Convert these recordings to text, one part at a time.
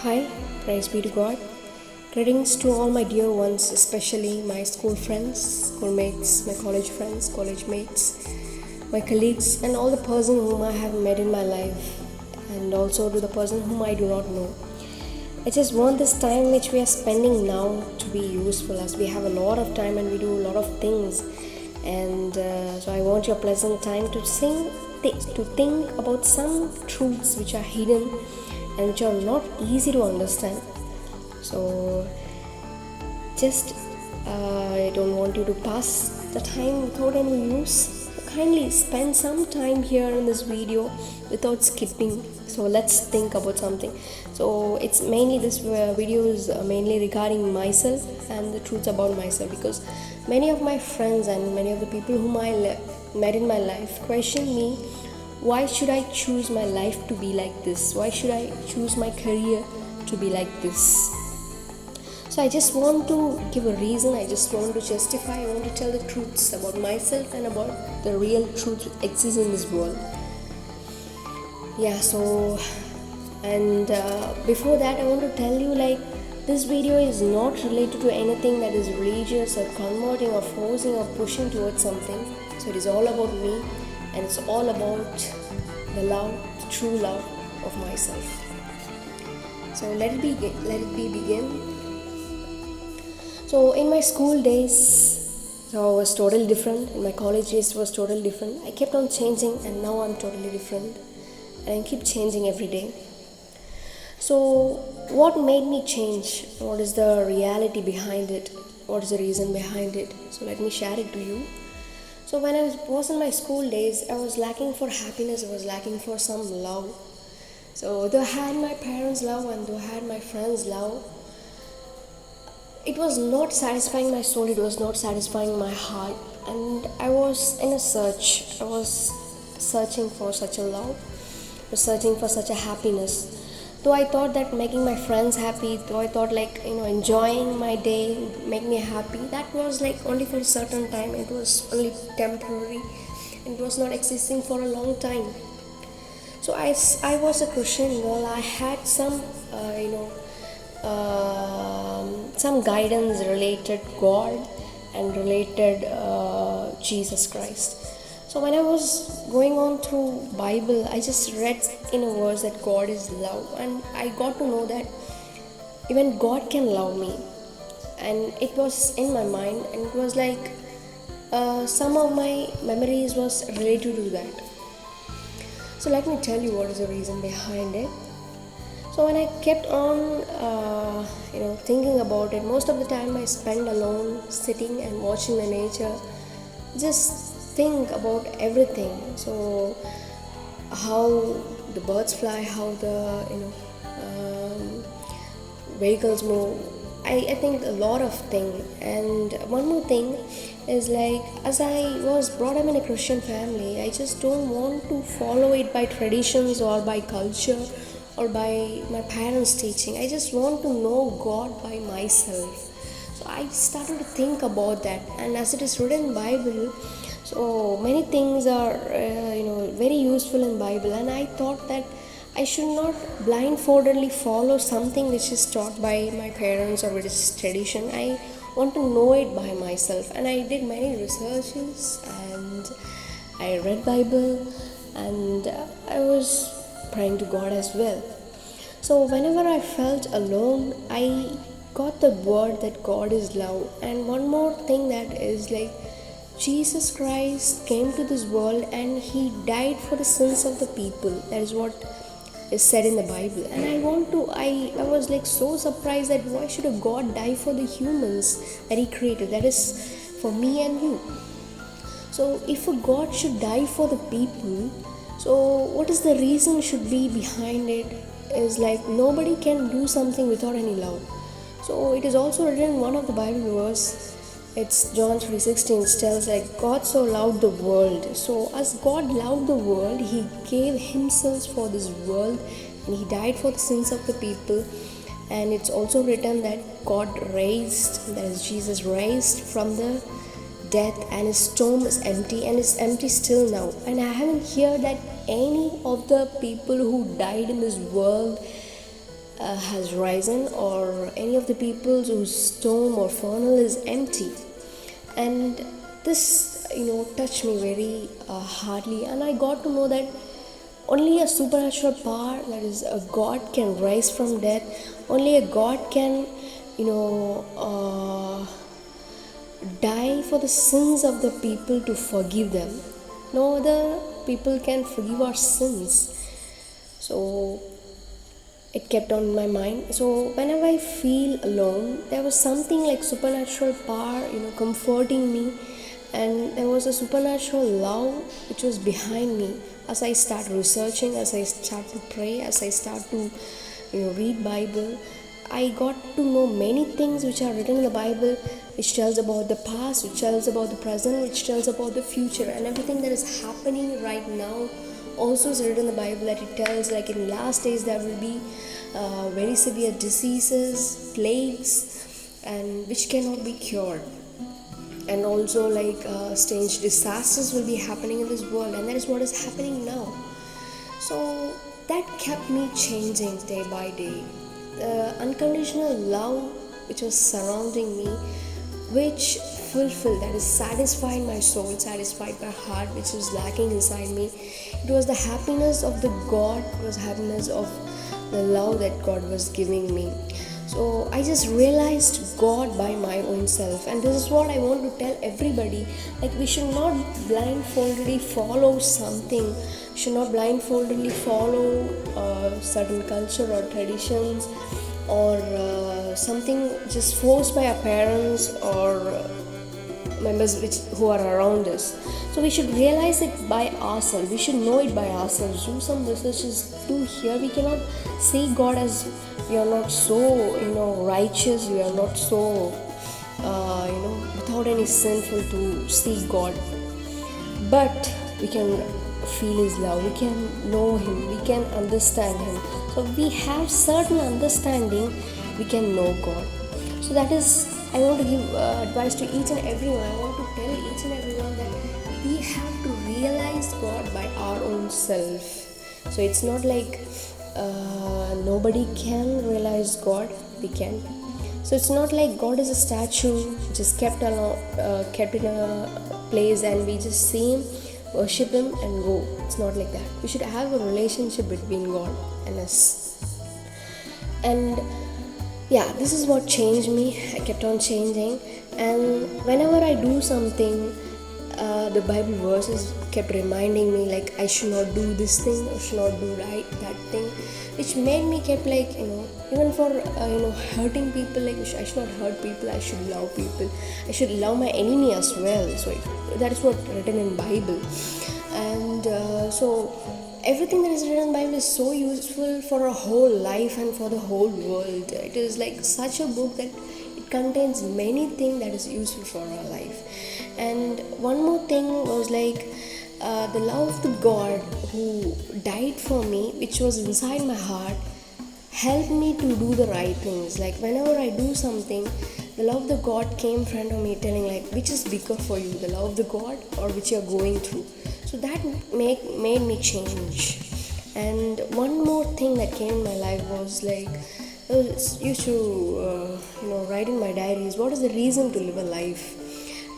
Hi, praise be to God. Greetings to all my dear ones, especially my school friends, schoolmates, my college friends, college mates, my colleagues, and all the person whom I have met in my life, and also to the person whom I do not know. I just want this time which we are spending now to be useful, as we have a lot of time and we do a lot of things, and so I want your pleasant time to think about some truths which are hidden and which are not easy to understand. So just I don't want you to pass the time without any use. Kindly spend some time here in this video without skipping. So let's think about something. So it's mainly this video is mainly regarding myself and the truths about myself, because many of my friends and many of the people whom I met in my life question me, why should I choose my life to be like this? Why should I choose my career to be like this? So I just want to give a reason, I just want to justify, I want to tell the truths about myself and about the real truth that exists in this world. And before that I want to tell you, like, this video is not related to anything that is religious or converting or forcing or pushing towards something. So it is all about me, and it's all about the love, the true love of myself. So let it begin. So in my school days, so I was totally different. In my college days, it was totally different. I kept on changing, and now I'm totally different, and I keep changing every day. So what made me change? What is the reality behind it? What is the reason behind it? So let me share it to you. So when I was in my school days, I was lacking for happiness, I was lacking for some love. So though I had my parents' love and though I had my friends' love, it was not satisfying my soul, it was not satisfying my heart. And I was in a search. I was searching for such a love, I was searching for such a happiness. Though I thought that making my friends happy, though I thought enjoying my day make me happy, that was like only for a certain time. It was only temporary. It was not existing for a long time. So I was a Christian girl. I had some guidance related God and related Jesus Christ. So when I was going on through Bible, I just read in a verse that God is love, and I got to know that even God can love me. And it was in my mind, and it was like some of my memories was related to that. So let me tell you what is the reason behind it. So when I kept on thinking about it, most of the time I spend alone sitting and watching the nature, just think about everything. So how the birds fly, how the vehicles move, I think a lot of things. And one more thing is, like, as I was brought up in a Christian family, I just don't want to follow it by traditions or by culture or by my parents' teaching. I just want to know God by myself. So I started to think about that, and as it is written in Bible, so many things are very useful in Bible, and I thought that I should not blindfoldedly follow something which is taught by my parents or which is tradition. I want to know it by myself, and I did many researches, and I read Bible, and I was praying to God as well. So whenever I felt alone, I got the word that God is love. And one more thing, that is like, Jesus Christ came to this world and he died for the sins of the people. That is what is said in the Bible. And I was like so surprised that why should a God die for the humans that he created, that is for me and you. So if a God should die for the people, so what is the reason should be behind it? Is like, nobody can do something without any love. So it is also written in one of the Bible verse, it's John 3:16, it tells like, God so loved the world. So as God loved the world, he gave himself for this world, and he died for the sins of the people. And it's also written that God raised, that is Jesus raised from the death, and his tomb is empty, and is empty still now. And I haven't heard that any of the people who died in this world has risen, or any of the people whose tomb or funnel is empty. And this touched me very hardly, and I got to know that only a supernatural power, that is a god, can rise from death. Only a god can you know uh, die for the sins of the people to forgive them. No other people can forgive our sins. So it kept on my mind. So whenever I feel alone, there was something like supernatural power, comforting me, and there was a supernatural love which was behind me. As I start researching, as I start to pray, as I start to, read Bible, I got to know many things which are written in the Bible, which tells about the past, which tells about the present, which tells about the future, and everything that is happening right now also is written in the Bible. That it tells, like, in last days there will be very severe diseases, plagues, and which cannot be cured, and also like strange disasters will be happening in this world, and that is what is happening now. So that kept me changing day by day. The unconditional love which was surrounding me, which fulfilled, that is satisfied my soul, satisfied my heart, which was lacking inside me. It was the happiness of the God, it was happiness of the love that God was giving me. So I just realized God by my own self, and this is what I want to tell everybody. Like, we should not blindfoldedly follow something, should not blindfoldedly follow certain culture or traditions, or something just forced by our parents or members who are around us. So we should realize it by ourselves, we should know it by ourselves, do some researches, do here. We cannot see God as we are not so righteous, we are not so without any sinful to see God, but we can feel his love, we can know him, we can understand him. So we have certain understanding, we can know God. So that is, I want to give advice to each and everyone. I want to tell each and everyone that we have to realize God by our own self. So it's not like nobody can realize God, we can. So it's not like God is a statue just kept in a place and we just see him, worship him and go. It's not like that. We should have a relationship between God and us. And yeah, this is what changed me. I kept on changing, and whenever I do something, the Bible verses kept reminding me, like, I should not do this thing, I should not do that thing, which made me kept like, even for hurting people, like I should not hurt people, I should love people, I should love my enemy as well. So that is what written in Bible. And so everything that is written in Bible is so useful for our whole life and for the whole world. It is like such a book that it contains many things that is useful for our life. And one more thing was like the love of the God who died for me, which was inside my heart, helped me to do the right things. Like whenever I do something, the love of the God came in front of me telling, like, which is bigger for you, the love of the God or which you're going through. So that made me change. And one more thing that came in my life was like, I used to write in my diaries, what is the reason to live a life?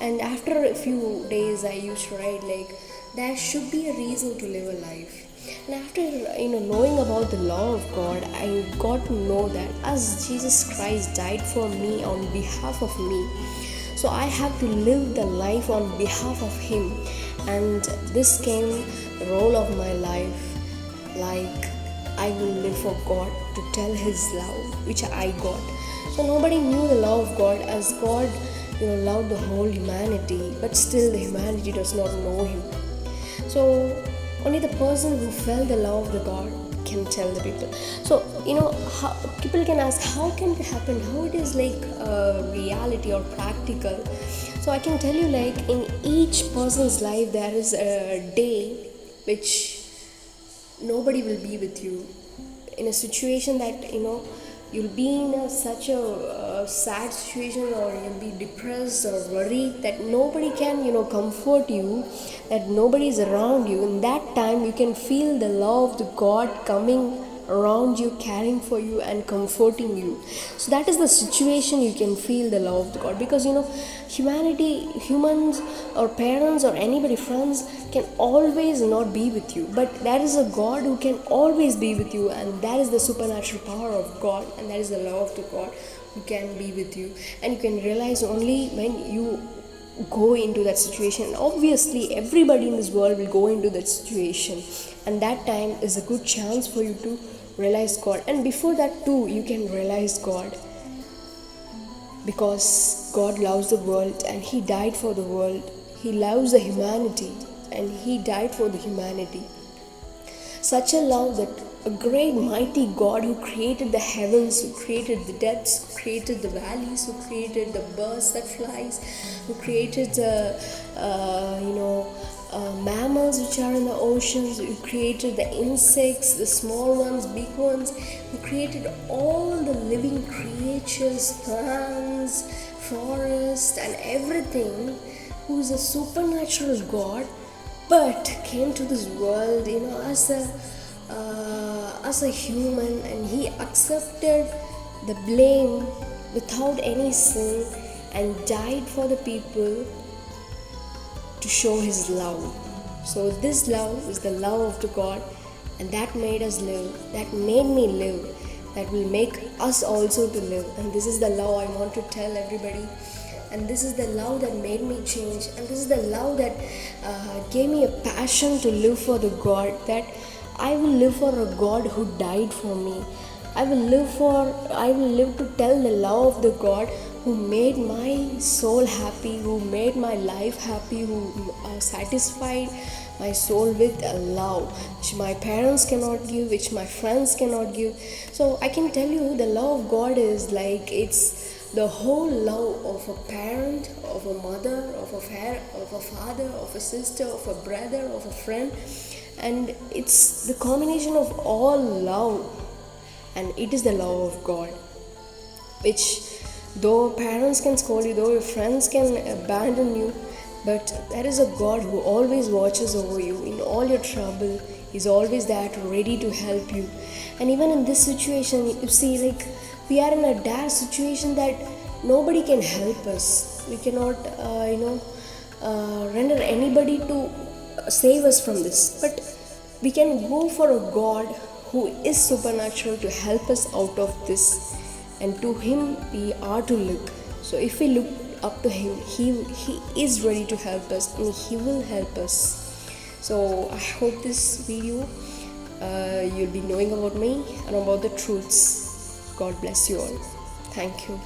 And after a few days I used to write like, there should be a reason to live a life. And after knowing about the law of God, I got to know that as Jesus Christ died for me on behalf of me, so I have to live the life on behalf of him. And this came the role of my life, like I will live for God to tell his love, which I got. So nobody knew the love of God as God loved the whole humanity, but still the humanity does not know him. So only the person who felt the love of the God can tell the people. So how, people can ask, how can it happen, how it is like reality or practical. So I can tell you, like, in each person's life there is a day which nobody will be with you, in a situation that you'll be in such a sad situation, or you'll be depressed or worried that nobody can comfort you, that nobody is around you. In that time you can feel the love of the God coming around you, caring for you and comforting you. So that is the situation you can feel the love of God, because humans or parents or anybody, friends, can always not be with you, but there is a God who can always be with you, and that is the supernatural power of God, and that is the love of the God who can be with you. And you can realize only when you go into that situation. Obviously everybody in this world will go into that situation, and that time is a good chance for you to realize God. And before that too, you can realize God, because God loves the world and He died for the world. He loves the humanity and He died for the humanity. Such a love that a great mighty God who created the heavens, who created the depths, who created the valleys, who created the birds that flies, who created the mammals which are in the oceans, who created the insects, the small ones, big ones, who created all the living creatures, plants, forest and everything, who is a supernatural God, but came to this world, as a human, and He accepted the blame without any sin and died for the people to show His love. So this love is the love of the God, and that made us live, that made me live, that will make us also to live. And this is the love I want to tell everybody, and this is the love that made me change, and this is the love that gave me a passion to live for the God, that I will live for a God who died for me. I will live to tell the love of the God who made my soul happy, who made my life happy, who satisfied my soul with a love which my parents cannot give, which my friends cannot give. So I can tell you the love of God is like, it's the whole love of a parent, of a mother, of a father, of a sister, of a brother, of a friend, and it's the combination of all love, and it is the love of God, which though parents can scold you, though your friends can abandon you, but there is a God who always watches over you in all your trouble. He's always there to ready to help you. And even in this situation, you see, like, we are in a dire situation that nobody can help us. We cannot render anybody to save us from this, but we can go for a God who is supernatural to help us out of this, and to Him we are to look. So if we look up to Him, He is ready to help us, and He will help us. So I hope this video you'll be knowing about me and about the truths. God bless you all. Thank you.